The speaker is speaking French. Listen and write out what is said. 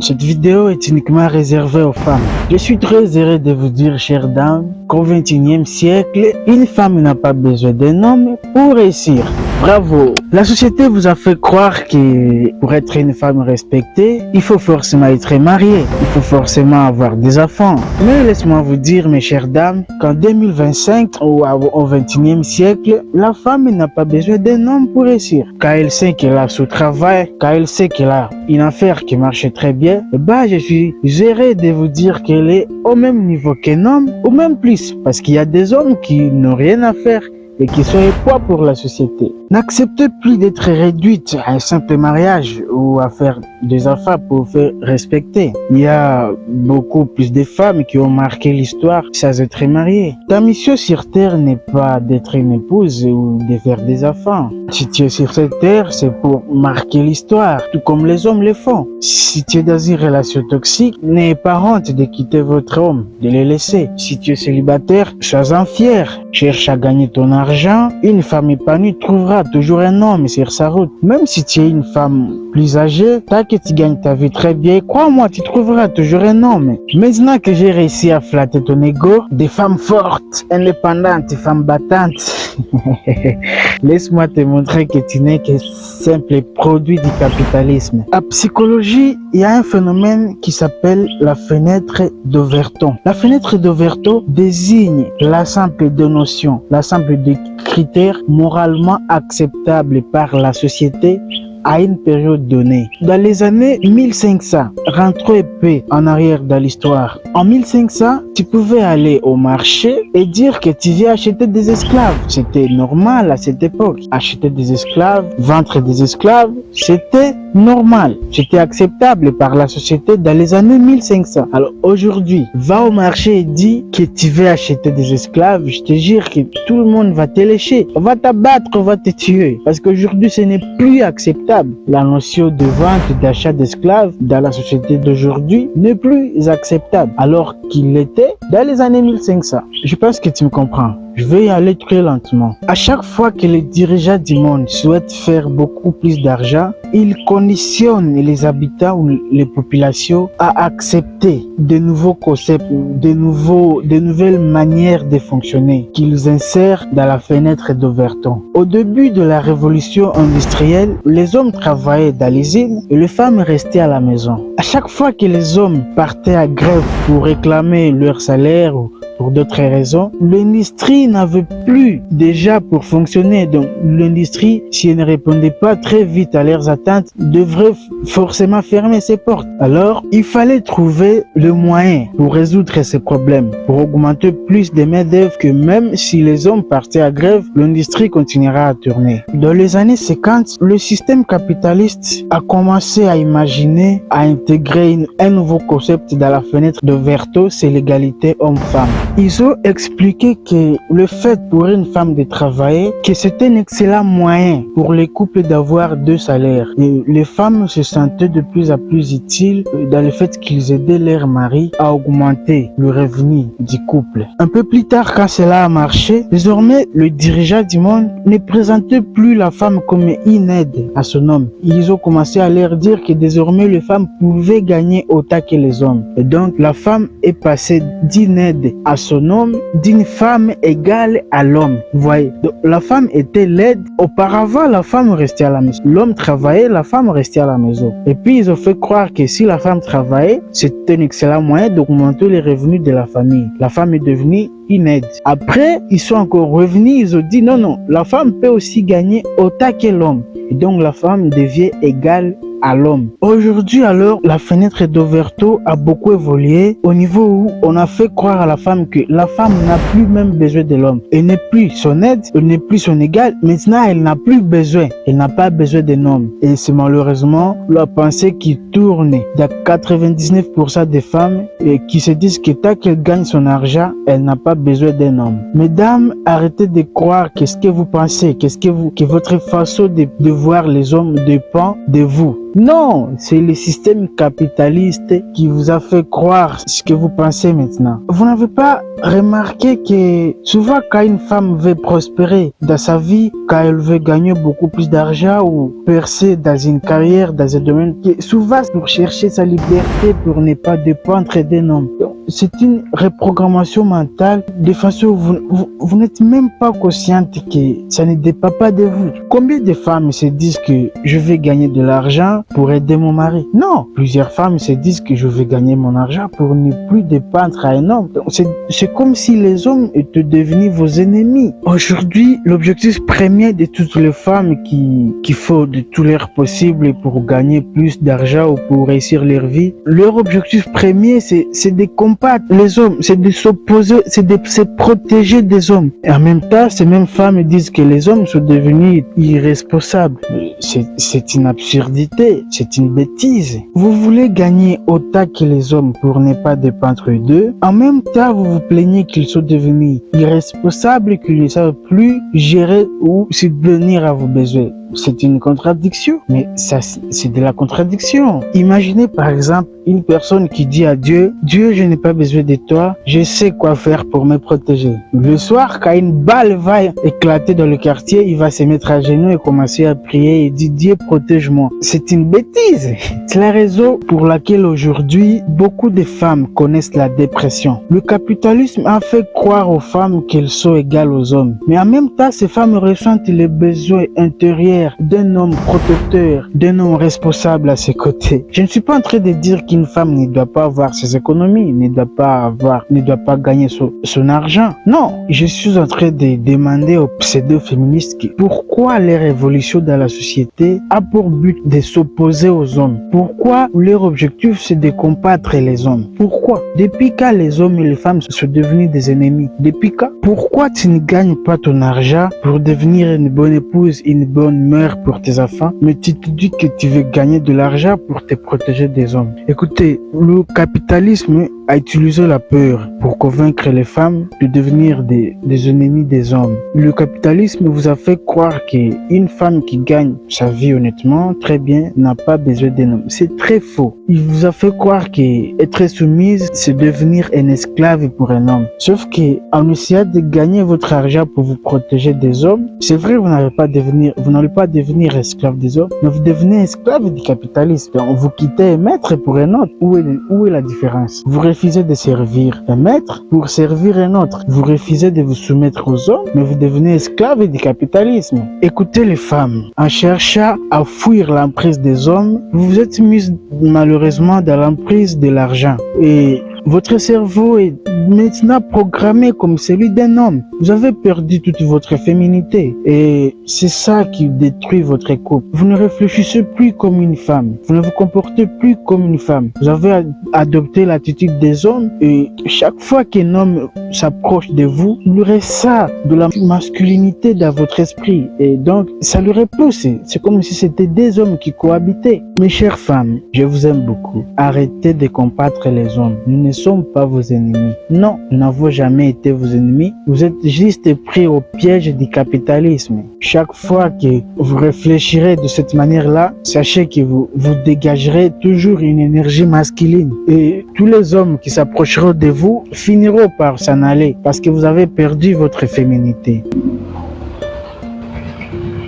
Cette vidéo est uniquement réservée aux femmes. Je suis très heureux de vous dire, chères dames, qu'au XXIe siècle, une femme n'a pas besoin d'un homme pour réussir. Bravo! La société vous a fait croire que pour être une femme respectée, il faut forcément être marié, il faut forcément avoir des enfants. Mais laisse-moi vous dire, mes chères dames, qu'en 2025 ou au XXIe siècle, la femme n'a pas besoin d'un homme pour réussir. Quand elle sait qu'elle a son travail, quand elle sait qu'elle a une affaire qui marche très bien, je suis heureux de vous dire qu'elle est au même niveau qu'un homme, ou même plus, parce qu'il y a des hommes qui n'ont rien à faire et qui sont un poids pour la société. N'acceptez plus d'être réduite à un simple mariage ou à faire des enfants pour faire respecter. Il y a beaucoup plus de femmes qui ont marqué l'histoire sans être mariées. Ta mission sur terre n'est pas d'être une épouse ou de faire des enfants. Si tu es sur cette terre, c'est pour marquer l'histoire, tout comme les hommes le font. Si tu es dans une relation toxique, n'ayez pas honte de quitter votre homme, de le laisser. Si tu es célibataire, sois-en fier. Cherche à gagner ton argent. Une femme épanouie trouvera toujours un homme sur sa route. Même si tu es une femme plus âgée, tant que tu gagnes ta vie très bien, crois-moi, tu trouveras toujours un homme. Maintenant que j'ai réussi à flatter ton ego, des femmes fortes, indépendantes, des femmes battantes, laisse-moi te montrer que tu n'es que simple produit du capitalisme. En psychologie, il y a un phénomène qui s'appelle la fenêtre d'Overton. La fenêtre d'Overton désigne l'ensemble de notions, l'ensemble de critères moralement acceptables par la société à une période donnée. Dans les années 1500, rentrons un peu en arrière dans l'histoire. En 1500, tu pouvais aller au marché et dire que tu viens acheter des esclaves. C'était normal à cette époque. Acheter des esclaves, vendre des esclaves, c'était normal. C'était acceptable par la société dans les années 1500. Alors aujourd'hui, va au marché et dis que tu veux acheter des esclaves. Je te jure que tout le monde va te lécher. On va t'abattre, on va te tuer. Parce qu'aujourd'hui, ce n'est plus acceptable. La notion de vente, d'achat d'esclaves dans la société d'aujourd'hui n'est plus acceptable. Alors qu'il l'était dans les années 1500. Je pense que tu me comprends. Je vais y aller très lentement. À chaque fois que les dirigeants du monde souhaitent faire beaucoup plus d'argent, ils conditionnent les habitants ou les populations à accepter de nouveaux concepts, de nouvelles manières de fonctionner qu'ils insèrent dans la fenêtre d'Overton. Au début de la révolution industrielle, les hommes travaillaient dans l'usine et les femmes restaient à la maison. À chaque fois que les hommes partaient à grève pour réclamer leur salaire ou pour d'autres raisons, l'industrie n'avait plus déjà pour fonctionner. Donc l'industrie, si elle ne répondait pas très vite à leurs attentes, devrait forcément fermer ses portes. Alors, il fallait trouver le moyen pour résoudre ces problèmes, pour augmenter plus de main-d'œuvre que même si les hommes partaient à grève, l'industrie continuera à tourner. Dans les années 50, le système capitaliste a commencé à imaginer, à intégrer un nouveau concept dans la fenêtre d'Overton, c'est l'égalité homme-femme. Ils ont expliqué que le fait pour une femme de travailler, que c'était un excellent moyen pour les couples d'avoir deux salaires. Et les femmes se sentaient de plus en plus utiles dans le fait qu'ils aidaient leur mari à augmenter le revenu du couple. Un peu plus tard, quand cela a marché, désormais, le dirigeant du monde ne présentait plus la femme comme une aide à son homme. Ils ont commencé à leur dire que désormais, les femmes pouvaient gagner autant que les hommes. Et donc, la femme est passée d'une aide à son homme, d'une femme égale à l'homme. Vous voyez, donc, la femme était l'aide. Auparavant, la femme restait à la maison. L'homme travaillait, la femme restait à la maison. Et puis, ils ont fait croire que si la femme travaillait, c'était un excellent moyen d'augmenter les revenus de la famille. La femme est devenue une aide. Après, ils sont encore revenus, ils ont dit non, la femme peut aussi gagner autant que l'homme. Et donc, la femme devient égale à l'homme. Aujourd'hui alors, la fenêtre d'Overton a beaucoup évolué au niveau où on a fait croire à la femme que la femme n'a plus même besoin de l'homme. Elle n'est plus son aide, elle n'est plus son égal. Maintenant, elle n'a plus besoin. Elle n'a pas besoin d'un homme. Et c'est malheureusement la pensée qui tourne dans 99% des femmes et qui se disent que tant qu'elle gagne son argent, elle n'a pas besoin d'un homme. Mesdames, arrêtez de croire qu'est-ce que vous pensez, que votre façon de voir les hommes dépend de vous. Non, c'est le système capitaliste qui vous a fait croire ce que vous pensez maintenant. Vous n'avez pas remarqué que souvent quand une femme veut prospérer dans sa vie, quand elle veut gagner beaucoup plus d'argent ou percer dans une carrière, dans un domaine, souvent pour chercher sa liberté, pour ne pas dépendre d'un homme. C'est une reprogrammation mentale de façon où vous n'êtes même pas consciente que ça ne dépend pas de vous. Combien de femmes se disent que je vais gagner de l'argent pour aider mon mari? Non, plusieurs femmes se disent que je vais gagner mon argent pour ne plus dépendre à un homme. C'est comme si les hommes étaient devenus vos ennemis. Aujourd'hui, l'objectif premier de toutes les femmes qui font de tout leur possible pour gagner plus d'argent ou pour réussir leur vie, leur objectif premier c'est de combattre les hommes, c'est de s'opposer, c'est de se protéger des hommes. Et en même temps, ces mêmes femmes disent que les hommes sont devenus irresponsables. C'est une absurdité, c'est une bêtise. Vous voulez gagner autant que les hommes pour ne pas dépendre d'eux. En même temps, vous vous plaignez qu'ils sont devenus irresponsables, qu'ils ne savent plus gérer ou subvenir à vos besoins. C'est une contradiction, mais ça, c'est de la contradiction. Imaginez par exemple une personne qui dit à Dieu, Dieu, je n'ai pas besoin de toi, je sais quoi faire pour me protéger. Le soir, quand une balle va éclater dans le quartier, il va se mettre à genoux et commencer à prier et dire, Dieu, protège-moi. C'est une bêtise. C'est la raison pour laquelle aujourd'hui, beaucoup de femmes connaissent la dépression. Le capitalisme a fait croire aux femmes qu'elles sont égales aux hommes. Mais en même temps, ces femmes ressentent les besoins intérieurs d'un homme protecteur, d'un homme responsable à ses côtés. Je ne suis pas en train de dire qu'une femme ne doit pas avoir ses économies, ne doit pas gagner son argent. Non, je suis en train de demander aux pseudo-féministes pourquoi leur évolution dans la société a pour but de s'opposer aux hommes. Pourquoi leur objectif c'est de combattre les hommes. Pourquoi? Depuis quand les hommes et les femmes sont devenus des ennemis? Depuis quand? Pourquoi tu ne gagnes pas ton argent pour devenir une bonne épouse, une bonne mère pour tes enfants, mais tu te dis que tu veux gagner de l'argent pour te protéger des hommes? Écoutez, le capitalisme a utilisé la peur pour convaincre les femmes de devenir des ennemis des hommes. Le capitalisme vous a fait croire qu'une femme qui gagne sa vie honnêtement, très bien, n'a pas besoin d'un homme. C'est très faux. Il vous a fait croire qu'être soumise, c'est devenir un esclave pour un homme. Sauf qu'en essayant de gagner votre argent pour vous protéger des hommes, c'est vrai, vous n'allez pas devenir esclave des hommes, mais vous devenez esclave du capitalisme. Vous quittez un maître pour un autre. Où est la différence? Vous refusez de servir un maître pour servir un autre. Vous refusez de vous soumettre aux hommes, mais vous devenez esclave du capitalisme. Écoutez les femmes, en cherchant à fuir l'emprise des hommes, vous vous êtes mises malheureusement dans l'emprise de l'argent. Et votre cerveau est maintenant programmé comme celui d'un homme. Vous avez perdu toute votre féminité et c'est ça qui détruit votre couple. Vous ne réfléchissez plus comme une femme. Vous ne vous comportez plus comme une femme. Vous avez adopté l'attitude des hommes et chaque fois qu'un homme s'approche de vous, il ressent de la masculinité dans votre esprit et donc ça le repousse. C'est comme si c'était des hommes qui cohabitaient. Mes chères femmes, je vous aime beaucoup. Arrêtez de combattre les hommes. Nous ne sommes pas vos ennemis. Non, nous n'avons jamais été vos ennemis. Vous êtes juste pris au piège du capitalisme. Chaque fois que vous réfléchirez de cette manière-là, sachez que vous dégagerez toujours une énergie masculine. Et tous les hommes qui s'approcheront de vous finiront par s'en aller parce que vous avez perdu votre féminité.